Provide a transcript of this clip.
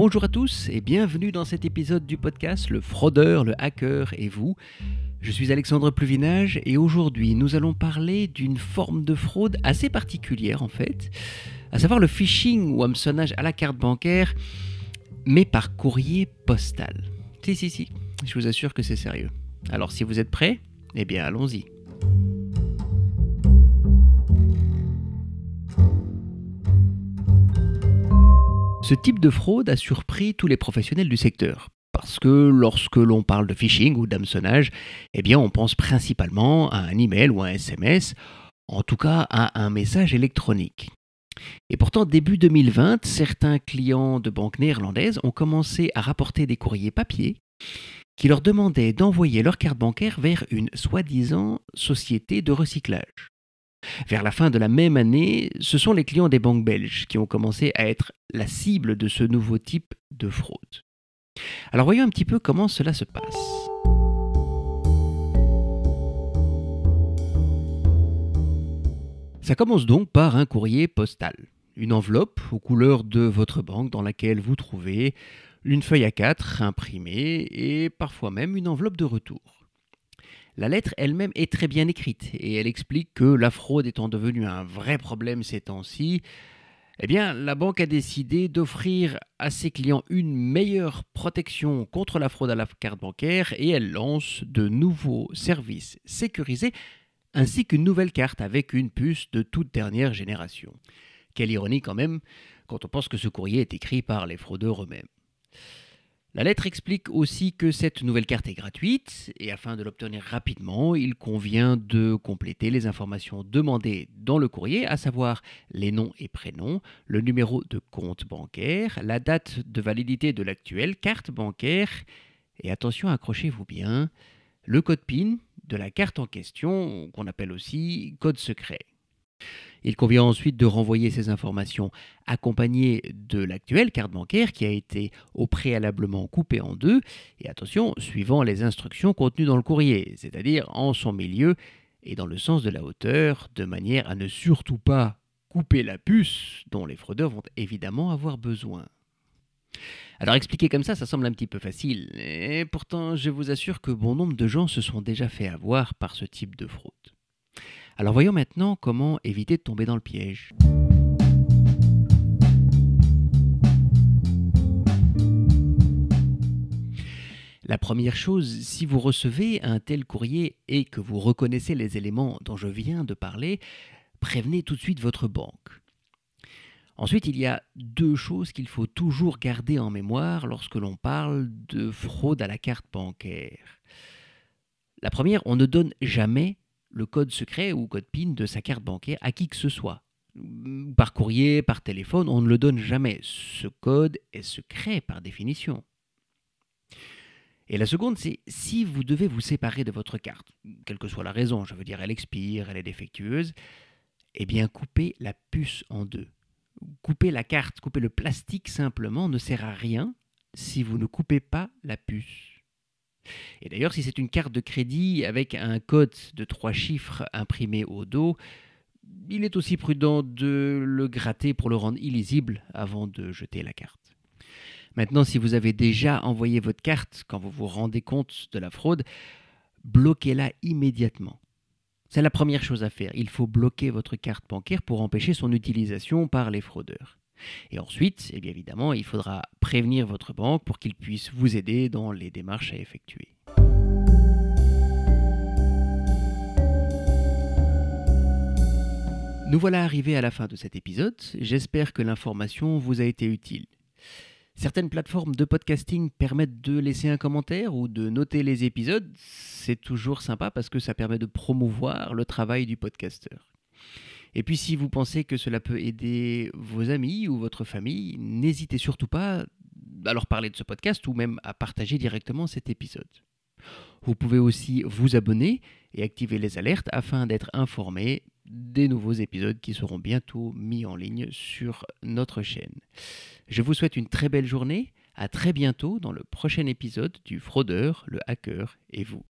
Bonjour à tous et bienvenue dans cet épisode du podcast Le fraudeur, le hacker et vous. Je suis Alexandre Pluvinage et aujourd'hui nous allons parler d'une forme de fraude assez particulière en fait, à savoir le phishing ou hameçonnage à la carte bancaire, mais par courrier postal. Si, je vous assure que c'est sérieux. Alors si vous êtes prêts, eh bien allons-y. Ce type de fraude a surpris tous les professionnels du secteur. Parce que lorsque l'on parle de phishing ou d'hameçonnage, eh bien on pense principalement à un email ou un SMS, en tout cas à un message électronique. Et pourtant, début 2020, certains clients de banques néerlandaises ont commencé à rapporter des courriers papier qui leur demandaient d'envoyer leur carte bancaire vers une soi-disant société de recyclage. Vers la fin de la même année, ce sont les clients des banques belges qui ont commencé à être la cible de ce nouveau type de fraude. Alors voyons un petit peu comment cela se passe. Ça commence donc par un courrier postal, une enveloppe aux couleurs de votre banque dans laquelle vous trouvez une feuille A4 imprimée et parfois même une enveloppe de retour. La lettre elle-même est très bien écrite et elle explique que la fraude étant devenue un vrai problème ces temps-ci, eh bien, la banque a décidé d'offrir à ses clients une meilleure protection contre la fraude à la carte bancaire et elle lance de nouveaux services sécurisés ainsi qu'une nouvelle carte avec une puce de toute dernière génération. Quelle ironie quand même quand on pense que ce courrier est écrit par les fraudeurs eux-mêmes. La lettre explique aussi que cette nouvelle carte est gratuite et afin de l'obtenir rapidement, il convient de compléter les informations demandées dans le courrier, à savoir les noms et prénoms, le numéro de compte bancaire, la date de validité de l'actuelle carte bancaire et attention, accrochez-vous bien, le code PIN de la carte en question, qu'on appelle aussi code secret. Il convient ensuite de renvoyer ces informations accompagnées de l'actuelle carte bancaire qui a été au préalablement coupée en deux, et attention, suivant les instructions contenues dans le courrier, c'est-à-dire en son milieu et dans le sens de la hauteur, de manière à ne surtout pas couper la puce dont les fraudeurs vont évidemment avoir besoin. Alors expliquer comme ça semble un petit peu facile, et pourtant je vous assure que bon nombre de gens se sont déjà fait avoir par ce type de fraude. Alors voyons maintenant comment éviter de tomber dans le piège. La première chose, si vous recevez un tel courrier et que vous reconnaissez les éléments dont je viens de parler, prévenez tout de suite votre banque. Ensuite, il y a deux choses qu'il faut toujours garder en mémoire lorsque l'on parle de fraude à la carte bancaire. La première, on ne donne jamais le code secret ou code PIN de sa carte bancaire à qui que ce soit. Par courrier, par téléphone, on ne le donne jamais. Ce code est secret par définition. Et la seconde, c'est si vous devez vous séparer de votre carte, quelle que soit la raison, je veux dire elle expire, elle est défectueuse, eh bien coupez la puce en deux. Couper la carte, couper le plastique simplement ne sert à rien si vous ne coupez pas la puce. Et d'ailleurs, si c'est une carte de crédit avec un code de 3 chiffres imprimé au dos, il est aussi prudent de le gratter pour le rendre illisible avant de jeter la carte. Maintenant, si vous avez déjà envoyé votre carte quand vous vous rendez compte de la fraude, bloquez-la immédiatement. C'est la première chose à faire. Il faut bloquer votre carte bancaire pour empêcher son utilisation par les fraudeurs. Et ensuite, eh bien évidemment, il faudra prévenir votre banque pour qu'ils puissent vous aider dans les démarches à effectuer. Nous voilà arrivés à la fin de cet épisode. J'espère que l'information vous a été utile. Certaines plateformes de podcasting permettent de laisser un commentaire ou de noter les épisodes. C'est toujours sympa parce que ça permet de promouvoir le travail du podcasteur. Et puis si vous pensez que cela peut aider vos amis ou votre famille, n'hésitez surtout pas à leur parler de ce podcast ou même à partager directement cet épisode. Vous pouvez aussi vous abonner et activer les alertes afin d'être informé des nouveaux épisodes qui seront bientôt mis en ligne sur notre chaîne. Je vous souhaite une très belle journée, à très bientôt dans le prochain épisode du Fraudeur, le hacker et vous.